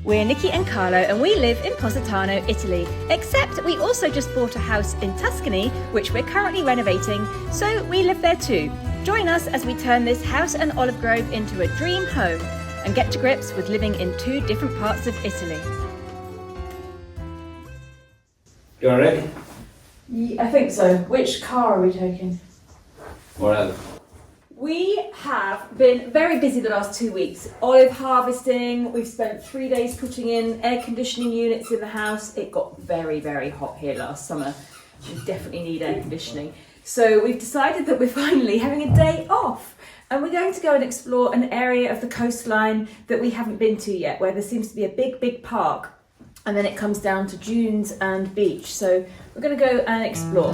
We're Nicki and Carlo and we live in Positano, Italy, except we also just bought a house in Tuscany, which we're currently renovating, so we live there too. Join us as we turn this house and olive grove into a dream home and get to grips with living in two different parts of Italy. You are ready? I think so. Which car are we taking? Whatever. We have been very busy the last 2 weeks. Olive harvesting, we've spent 3 days putting in air conditioning units in the house. It got very, very hot here last summer. We definitely need air conditioning. So we've decided that we're finally having a day off. And we're going to go and explore an area of the coastline that we haven't been to yet, where there seems to be a big, big park. And then it comes down to dunes and beach. So we're going to go and explore.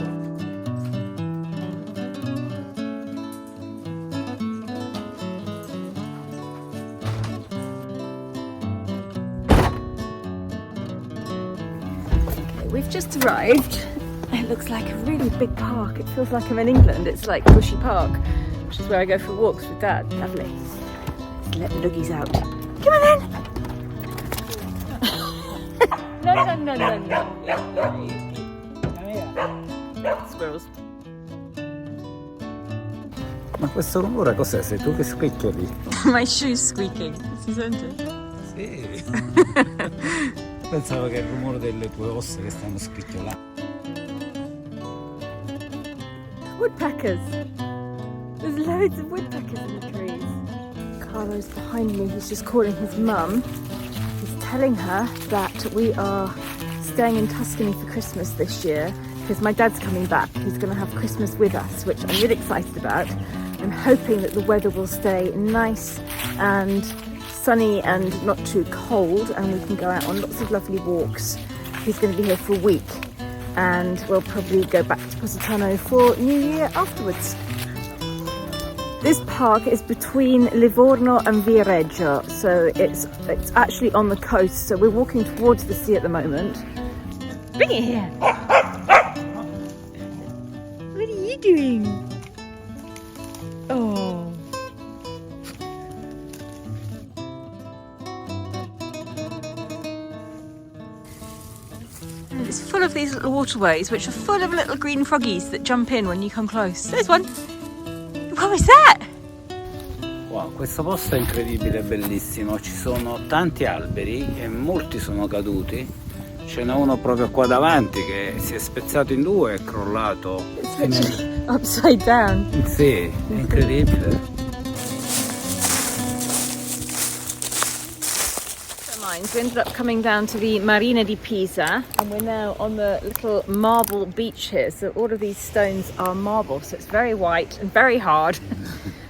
Okay, we've just arrived. It looks like a really big park. It feels like I'm in England. It's like Bushy Park, which is where I go for walks with Dad. Lovely. Let's let the luggies out. Come on then! No. Squirrels. Ma questo rumore cos'è? Sei tu che scricchioli? My shoe's squeaking. Si sente? Sì. Pensavo che era il rumore delle tue ossa che stanno scricchiolando. Woodpeckers. There's loads of woodpeckers in the trees. Carlo's behind me. He's just calling his mum. He's telling her that we are staying in Tuscany for Christmas this year because my dad's coming back. He's going to have Christmas with us, which I'm really excited about. I'm hoping that the weather will stay nice and sunny and not too cold, and we can go out on lots of lovely walks. He's going to be here for a week, and we'll probably go back to Positano for New Year afterwards. This park is between Livorno and Viareggio, so it's actually on the coast, so we're walking towards the sea at the moment. Bring it here! What are you doing? Oh. And it's full of these little waterways, which are full of little green froggies that jump in when you come close. There's one! What was that? Wow, questo posto è incredibile, bellissimo. Ci sono tanti alberi e molti sono caduti. Ce n'è uno proprio qua davanti che si è spezzato in due e è crollato. Upside down. Sì, è incredibile. We ended up coming down to the Marina di Pisa, and we're now on the little marble beach here. So all of these stones are marble, so it's very white and very hard.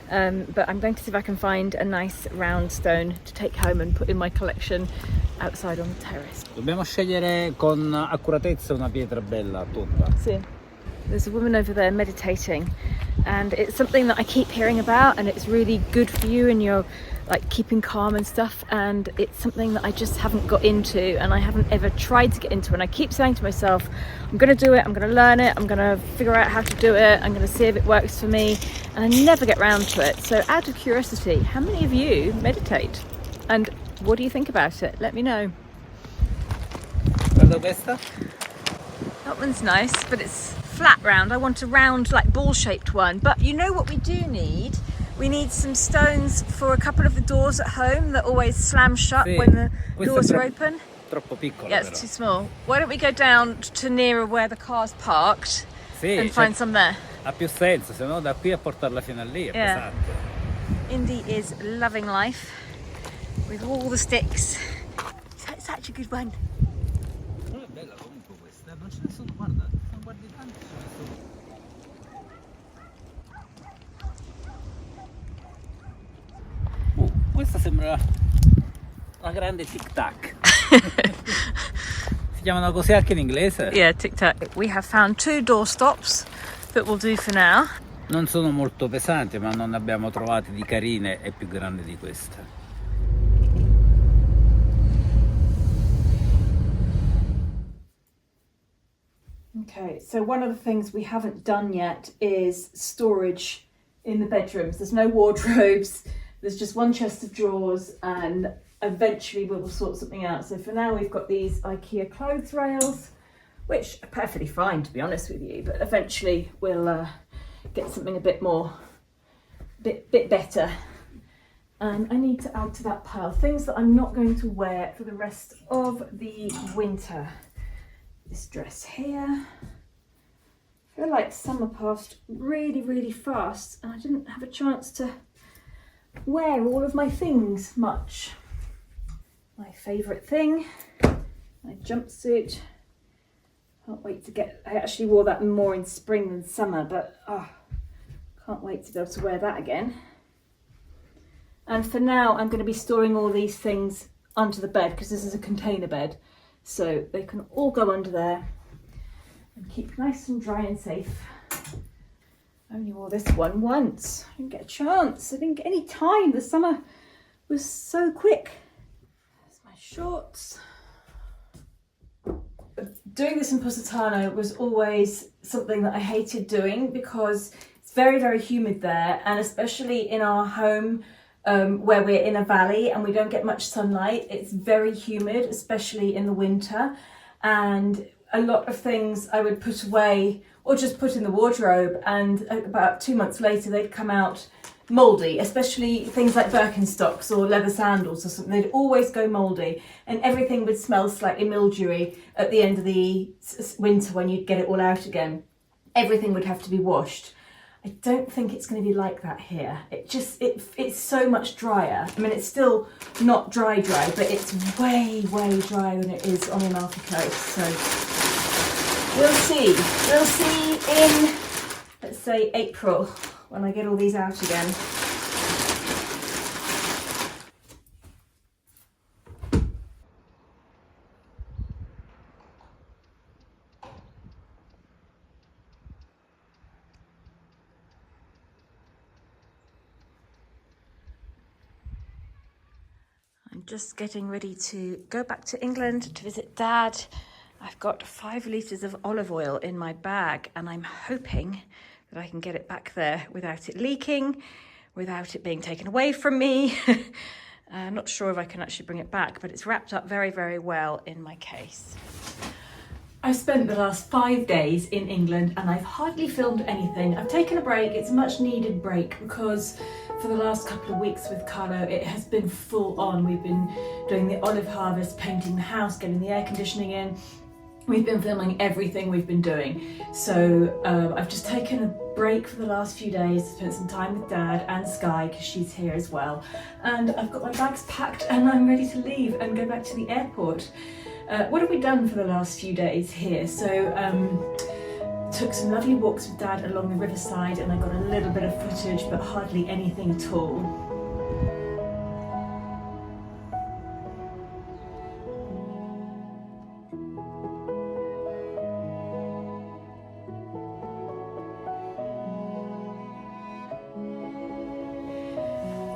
But I'm going to see if I can find a nice round stone to take home and put in my collection outside on the terrace. Dobbiamo scegliere con accuratezza una pietra bella, tonda. See, there's a woman over there meditating, and it's something that I keep hearing about, and it's really good for you and you're like keeping calm and stuff, and it's something that I just haven't got into, and I haven't ever tried to get into, and I keep saying to myself, I'm going to do it, I'm going to learn it, I'm going to figure out how to do it, I'm going to see if it works for me, and I never get round to it. So out of curiosity, how many of you meditate, and what do you think about it? Let me know. Guarda questa. That one's nice, but it's flat round. I want a round, like ball-shaped one. But you know what we do need? We need some stones for a couple of the doors at home that always slam shut when the doors are open. Troppo piccola. Yeah, it's too small. Why don't we go down to nearer where the car's parked and find some there? Ha più senso, se no da qui a portarla fino a lì è pesante. Indy is loving life with all the sticks. It's such a good one. Non è bella comunque questa, non ce ne sono, guarda, non guardi tanto, ce ne sono. Questa sembra una grande tic tac. Si chiamano così anche in inglese? Yeah, tic tac. We have found 2 doorstops that will do for now. Non sono molto pesanti, ma non ne abbiamo trovate di carine e più grandi di questa. Okay, so one of the things we haven't done yet is storage in the bedrooms. There's no wardrobes. There's just one chest of drawers and eventually we will sort something out. So for now we've got these IKEA clothes rails, which are perfectly fine to be honest with you, but eventually we'll get something a bit better. And I need to add to that pile things that I'm not going to wear for the rest of the winter. This dress here. I feel like summer passed really, really fast and I didn't have a chance to wear all of my things much. My favourite thing, my jumpsuit. Can't wait to get, I actually wore that more in spring than summer, but can't wait to be able to wear that again. And for now, I'm going to be storing all these things under the bed because this is a container bed. So they can all go under there and keep nice and dry and safe. I only wore this one once. I didn't get a chance. I didn't get any time. The summer was so quick. There's my shorts. Doing this in Positano was always something that I hated doing because it's very, very humid there, and especially in our home where we're in a valley and we don't get much sunlight, it's very humid, especially in the winter. And a lot of things I would put away or just put in the wardrobe, and about 2 months later they'd come out mouldy, especially things like Birkenstocks or leather sandals or something. They'd always go mouldy and everything would smell slightly mildewy at the end of the winter when you'd get it all out again. Everything would have to be washed. I don't think it's going to be like that here. It's so much drier. I mean, it's still not dry, but it's way, way drier than it is on the Amalfi Coast. So we'll see. We'll see in, let's say, April when I get all these out again. I'm just getting ready to go back to England to visit Dad. I've got 5 litres of olive oil in my bag and I'm hoping that I can get it back there without it leaking, without it being taken away from me. I'm not sure if I can actually bring it back, but it's wrapped up very, very well in my case. I've spent the last 5 days in England and I've hardly filmed anything. I've taken a break. It's a much needed break because for the last couple of weeks with Carlo, it has been full on. We've been doing the olive harvest, painting the house, getting the air conditioning in. We've been filming everything we've been doing. So I've just taken a break for the last few days, spent some time with Dad and Sky because she's here as well. And I've got my bags packed and I'm ready to leave and go back to the airport. What have we done for the last few days here? So took some lovely walks with Dad along the riverside and I got a little bit of footage, but hardly anything at all.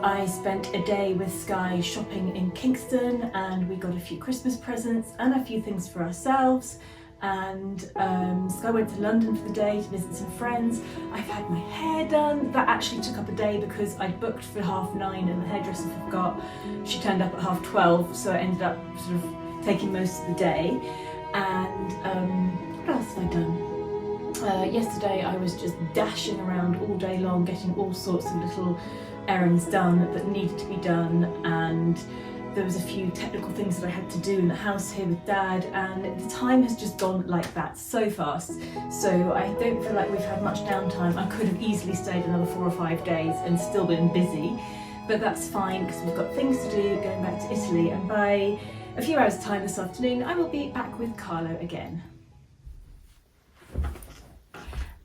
I spent a day with Sky shopping in Kingston and we got a few Christmas presents and a few things for ourselves, and Sky went to London for the day to visit some friends. I've had my hair done. That actually took up a day because I booked for 9:30 and the hairdresser forgot. She turned up at 12:30, so it ended up sort of taking most of the day. And what else have I done? Yesterday I was just dashing around all day long getting all sorts of little errands done that needed to be done, and there was a few technical things that I had to do in the house here with Dad, and the time has just gone like that so fast. So I don't feel like we've had much downtime. I could have easily stayed another 4 or 5 days and still been busy, but that's fine because we've got things to do going back to Italy, and by a few hours time this afternoon I will be back with Carlo again.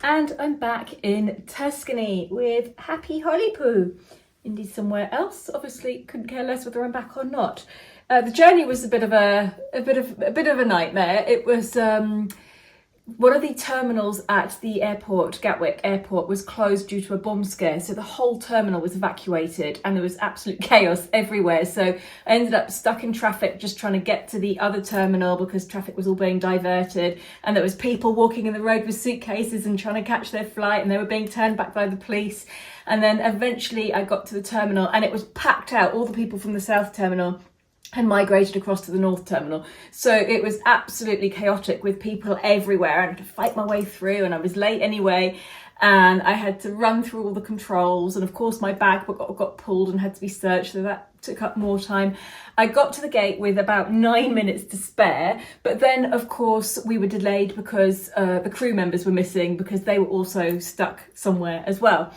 And I'm back in Tuscany with Happy Hollypoo. Indeed somewhere else. Obviously couldn't care less whether I'm back or not. The journey was a bit of a nightmare. It was one of the terminals at the airport, Gatwick Airport, was closed due to a bomb scare, so the whole terminal was evacuated and there was absolute chaos everywhere. So I ended up stuck in traffic just trying to get to the other terminal because traffic was all being diverted, and there was people walking in the road with suitcases and trying to catch their flight, and they were being turned back by the police. And then eventually I got to the terminal and it was packed out, all the people from the south terminal had migrated across to the North Terminal. So it was absolutely chaotic with people everywhere. I had to fight my way through and I was late anyway. And I had to run through all the controls. And of course my bag got pulled and had to be searched. So that took up more time. I got to the gate with about 9 minutes to spare. But then of course we were delayed because the crew members were missing because they were also stuck somewhere as well.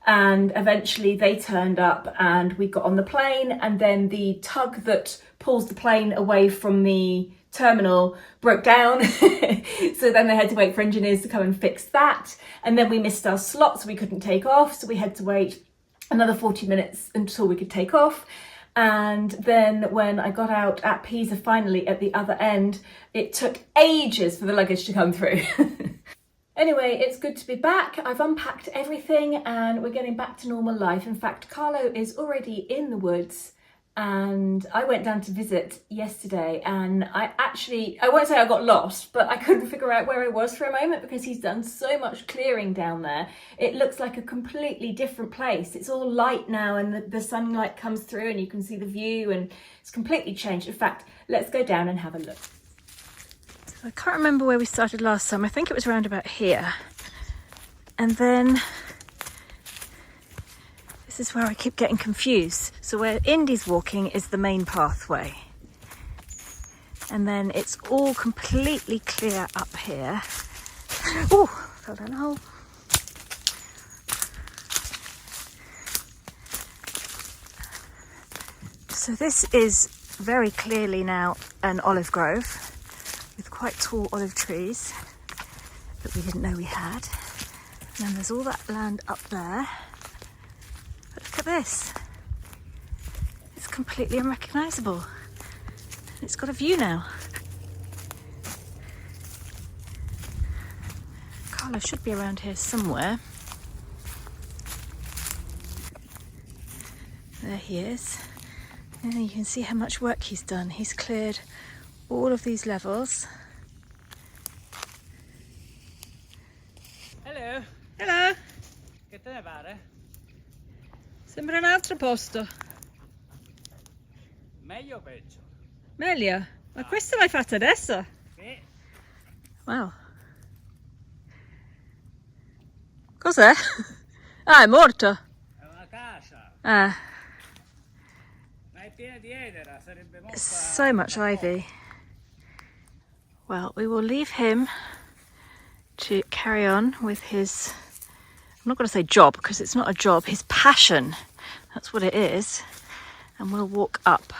And eventually they turned up and we got on the plane, and then the tug that pulls the plane away from the terminal broke down. So then they had to wait for engineers to come and fix that. And then we missed our slot, so we couldn't take off. So we had to wait another 40 minutes until we could take off. And then when I got out at Pisa finally at the other end, it took ages for the luggage to come through. Anyway, it's good to be back. I've unpacked everything and we're getting back to normal life. In fact, Carlo is already in the woods and I went down to visit yesterday, and I won't say I got lost, but I couldn't figure out where I was for a moment because he's done so much clearing down there. It looks like a completely different place. It's all light now and the sunlight comes through and you can see the view, and it's completely changed. In fact, let's go down and have a look. I can't remember where we started last time. I think it was around about here. And then this is where I keep getting confused. So where Indy's walking is the main pathway. And then it's all completely clear up here. Oh, fell down a hole. So this is very clearly now an olive grove with quite tall olive trees that we didn't know we had. And then there's all that land up there. But look at this. It's completely unrecognisable. It's got a view now. Carlo should be around here somewhere. There he is. And you can see how much work he's done. He's cleared all of these levels. Hello. Hello. Che te ne pare? Sembra un altro posto. Meglio o peggio? Meglio. Ma questo l'hai fatto adesso? Sì. Wow. Cos'è? Ah, è morto. È una casa. Ah. Ma è piena di edera, sarebbe morta. So much ivy. Well, we will leave him to carry on with his, I'm not going to say job because it's not a job, his passion. That's what it is. And we'll walk up.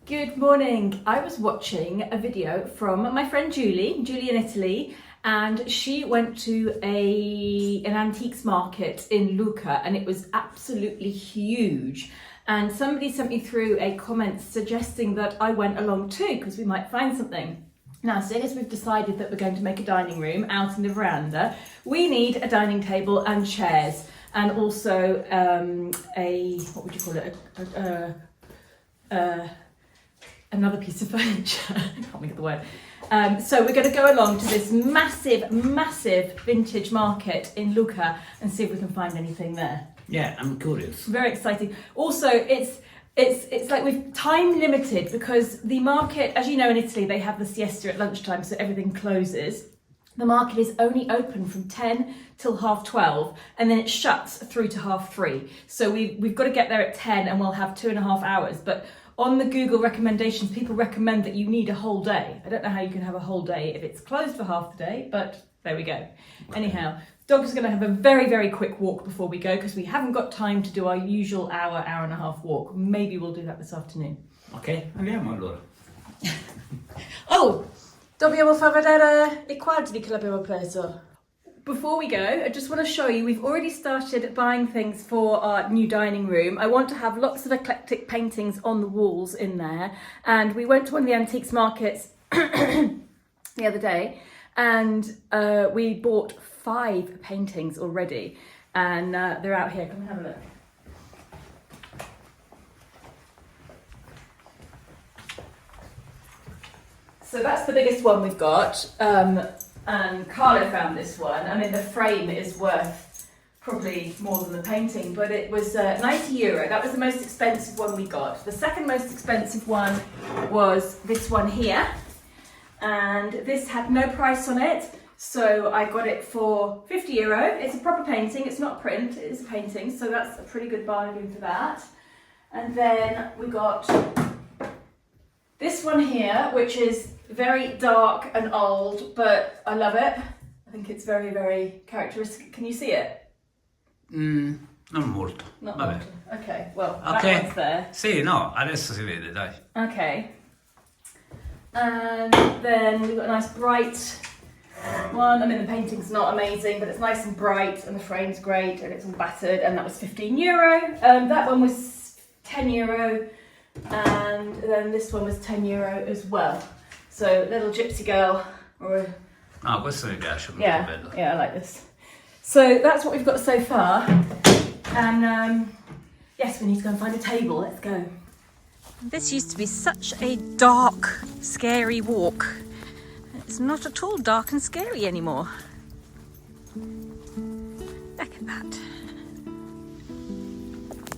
Good morning. I was watching a video from my friend Julie in Italy, and she went to an antiques market in Lucca, and it was absolutely huge. And somebody sent me through a comment suggesting that I went along too because we might find something. Now, seeing as we've decided that we're going to make a dining room out in the veranda, we need a dining table and chairs, and also what would you call it? Another piece of furniture. I can't think of the word. So we're going to go along to this massive vintage market in Lucca and see if we can find anything there. Yeah, I'm curious. Very exciting. Also, it's like we've time limited because the market, as you know, in Italy, they have the siesta at lunchtime, so everything closes. The market is only open from 10 till 12:30, and then it shuts through to 3:30. So we've got to get there at 10 and we'll have 2.5 hours. But on the Google recommendations, people recommend that you need a whole day. I don't know how you can have a whole day if it's closed for half the day, but there we go. Anyhow, dog's going to have a very quick walk before we go because we haven't got time to do our usual hour and a half walk. Maybe we'll do that this afternoon. Ok, andiamo allora. Oh, dobbiamo far vedere I quadri che l'abbiamo preso. Before we go, I just want to show you, we've already started buying things for our new dining room. I want to have lots of eclectic paintings on the walls in there. And we went to one of the antiques markets the other day, and we bought 5 paintings already. And they're out here. Come and have a look. So that's the biggest one we've got. And Carlo found this one. I mean, the frame is worth probably more than the painting, but it was €90. That was the most expensive one we got. The second most expensive one was this one here, and this had no price on it, so I got it for €50. It's a proper painting, it's not a print, it is a painting, so that's a pretty good bargain for that. And then we got this one here, which is very dark and old, but I love it. I think it's very, very characteristic. Can you see it? Non molto. Not Vabbè. molto. Okay, well, Ok. that one's there. Sì, no, adesso si vede, dai. Okay. And then we've got a nice bright one. I mean, the painting's not amazing, but it's nice and bright, and the frame's great, and it's all battered, and that was €15. That one was €10, and then this one was €10 as well. So, little gypsy girl, or No, questo mi piace, molto yeah, bello. yeah, I like this. So that's what we've got so far, and yes, we need to go and find a table. Let's go. This used to be such a dark, scary walk. It's not at all dark and scary anymore. Look at that.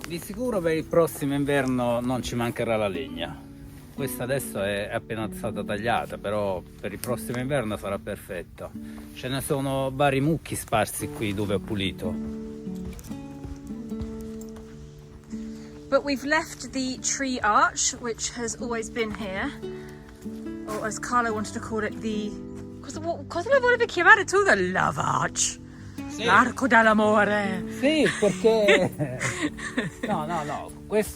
Di sicuro per il prossimo inverno non ci mancherà la legna. Questa adesso è appena stata tagliata, però per il prossimo inverno sarà perfetta. Ce ne sono vari mucchi sparsi qui dove ho pulito. But we've left the tree arch, which has always been here, or as Carlo wanted to call it, the... Cosa lo volevi chiamare tu? The love arch. Sì. L'arco dell'amore. Sì, perché... No,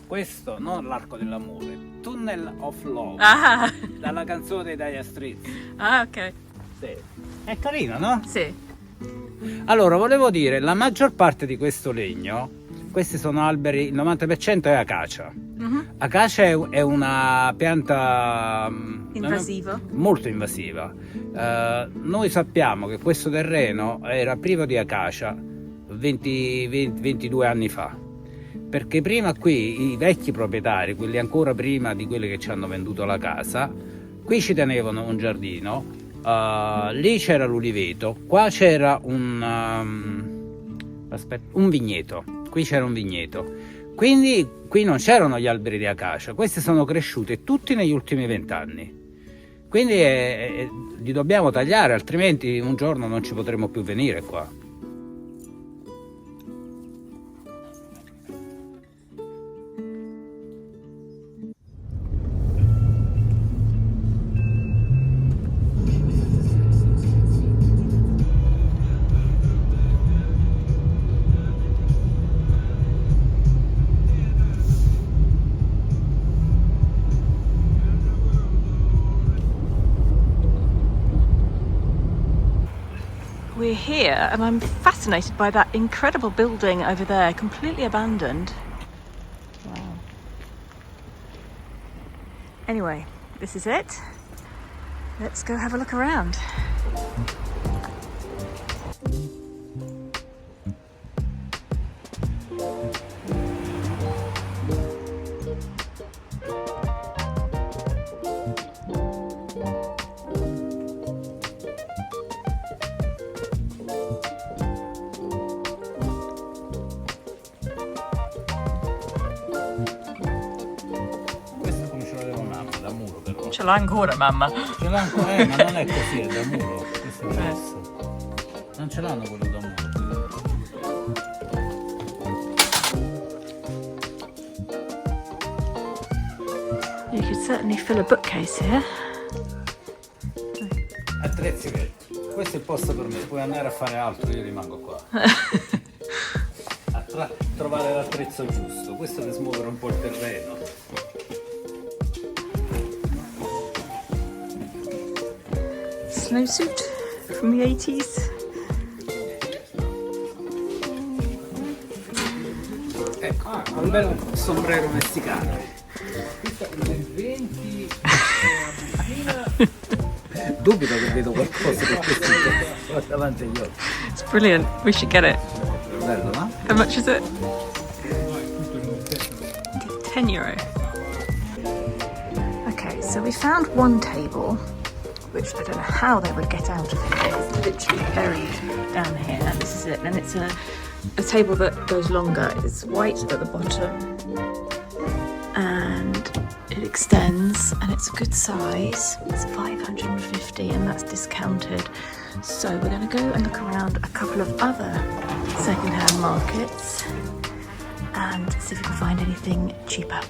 questo non l'arco dell'amore, Tunnel of Love, Ah, dalla canzone dei Dire Straits. ah, ok. Sì. È carino, no? Sì. Allora, volevo dire, la maggior parte di questo legno, questi sono alberi, il 90% è acacia. Acacia è una pianta Invasiva. molto invasiva. Noi sappiamo che questo terreno era privo di acacia 22 anni fa, perché prima qui i vecchi proprietari, quelli ancora prima di quelli che ci hanno venduto la casa, qui ci tenevano un giardino, lì c'era l'uliveto, qua c'era un vigneto, qui c'era un vigneto, quindi qui non c'erano gli alberi di acacia, questi sono cresciuti tutti negli ultimi 20 anni, quindi li dobbiamo tagliare, altrimenti un giorno non ci potremo più venire qua. We're here and I'm fascinated by that incredible building over there, completely abandoned. Wow. Anyway, this is it. Let's go have a look around. Ce l'ha ancora, mamma. Ce l'ha ancora, ma non è così, è da muro. Questo è diverso. Non ce l'hanno quello da muro. You could certainly fill a bookcase here. Attrezzi vecchi. Questo è il posto per me, puoi andare a fare altro, io rimango qua. A trovare l'attrezzo giusto. Questo per smuovere un po' il terreno. Snowsuit from the 80s. Ecco, un bel sombrero messicano. Questo è nel 20. Dubito che vedo qualcosa che questo davanti agli occhi. It's brilliant. We should get it. Bello, no? How much is it? €10. Okay, so we found one table, which I don't know how they would get out of here. It's literally buried down here. This is it. And it's a a table that goes longer. It's white at the bottom and it extends and it's a good size. It's 550 and that's discounted. So we're going to go and look around a couple of other second-hand markets and see if we can find anything cheaper.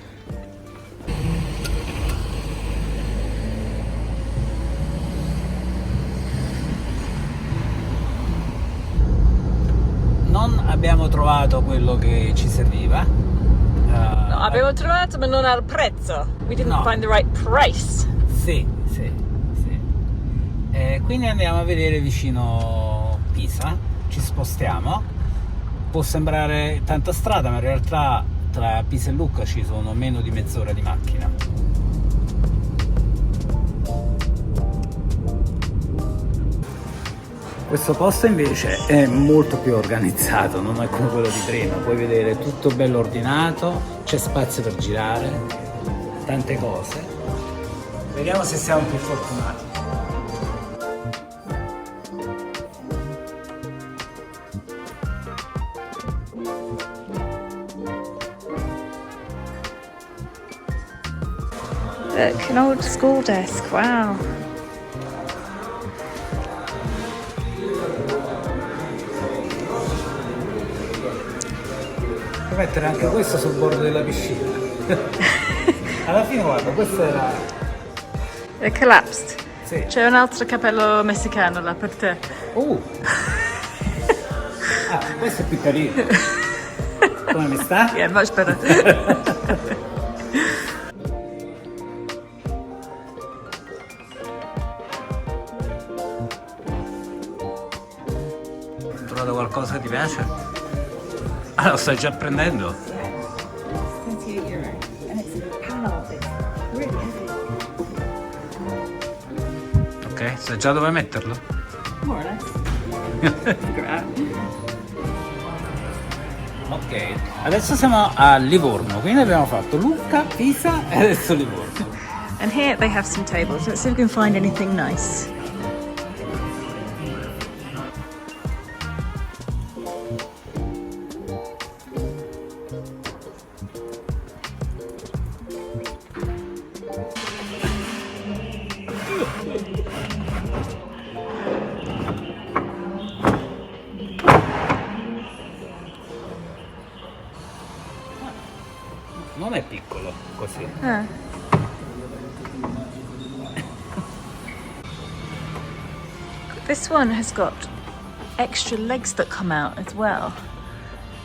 Non abbiamo trovato quello che ci serviva. No, abbiamo trovato ma non al prezzo. We didn't find the right price. Sì. Quindi andiamo a vedere vicino Pisa, ci spostiamo. Può sembrare tanta strada, ma in realtà tra Pisa e Lucca ci sono meno di mezz'ora di macchina. Questo posto invece è molto più organizzato, non è come quello di prima, puoi vedere tutto bello ordinato, c'è spazio per girare, tante cose. Vediamo se siamo più fortunati. Look, an old school desk, wow. Puoi mettere anche questo sul bordo della piscina. Alla fine guarda, questo era... È collapsed. Sì. C'è un altro cappello messicano là per te. Ah, questo è più carino. Come mi sta? Yeah, much better. Hai trovato qualcosa che ti piace? Ah, lo stai già prendendo? €38 and it's a panel. It's really heavy. Ok, sai già dove metterlo? More or less. Ok, adesso siamo a Livorno, quindi abbiamo fatto Lucca, Pisa e adesso Livorno. And here they have some tables. Let's see if we can find anything nice. Non è piccolo così. This one has got extra legs that come out as well.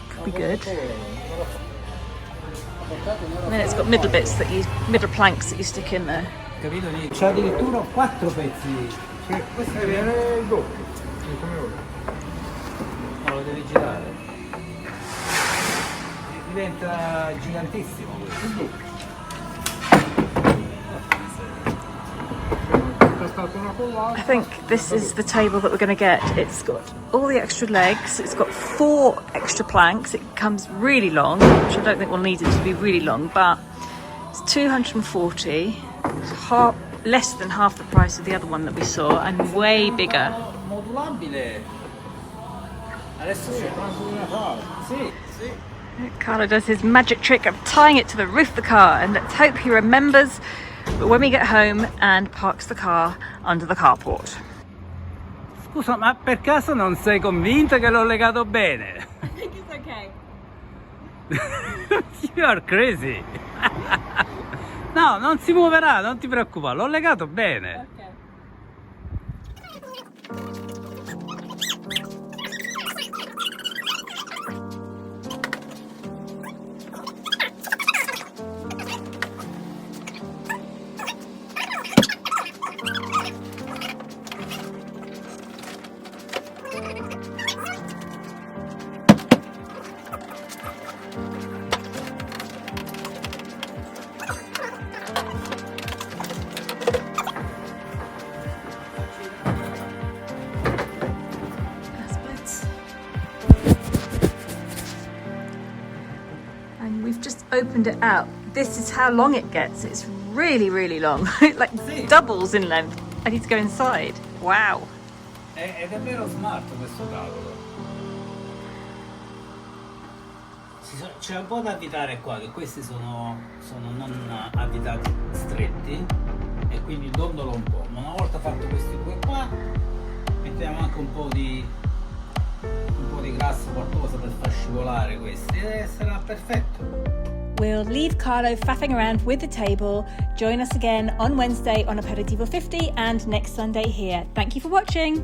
Could be good. And then it's got middle bits middle planks that you stick in there. Capito? C'è addirittura 4 pezzi. Sì, questo viene il doppio, come ora. No, lo devi girare. Diventa gigantissimo questo. Il doppio. È stata una collata. I think this is the table that we're going to get. It's got all the extra legs, it's got 4 extra planks, it comes really long, which I don't think we'll need it to be really long, but it's 240, less than half the price of the other one that we saw, and way bigger. Modulabile. Adesso c'è una cosa. Sì. Carlo does his magic trick of tying it to the roof of the car, and let's hope he remembers when we get home and parks the car under the carport. Scusa, ma per caso non sei convinta che l'ho legato bene? I think it's okay. You are crazy. No, non si muoverà, non ti preoccupare, l'ho legato bene. Okay. And we've just opened it out. This is how long it gets. It's really, really long. It like doubles in length. I need to go inside. Wow. È davvero smart questo tavolo. C'è un po' da avvitare qua, che questi sono non avvitati stretti e quindi dondolo un po', ma una volta fatto questi due qua mettiamo anche un po' di grasso, qualcosa per far scivolare questi e sarà perfetto. We'll leave Carlo faffing around with the table. Join us again on Wednesday on Aperitivo 50 and next Sunday here. Thank you for watching.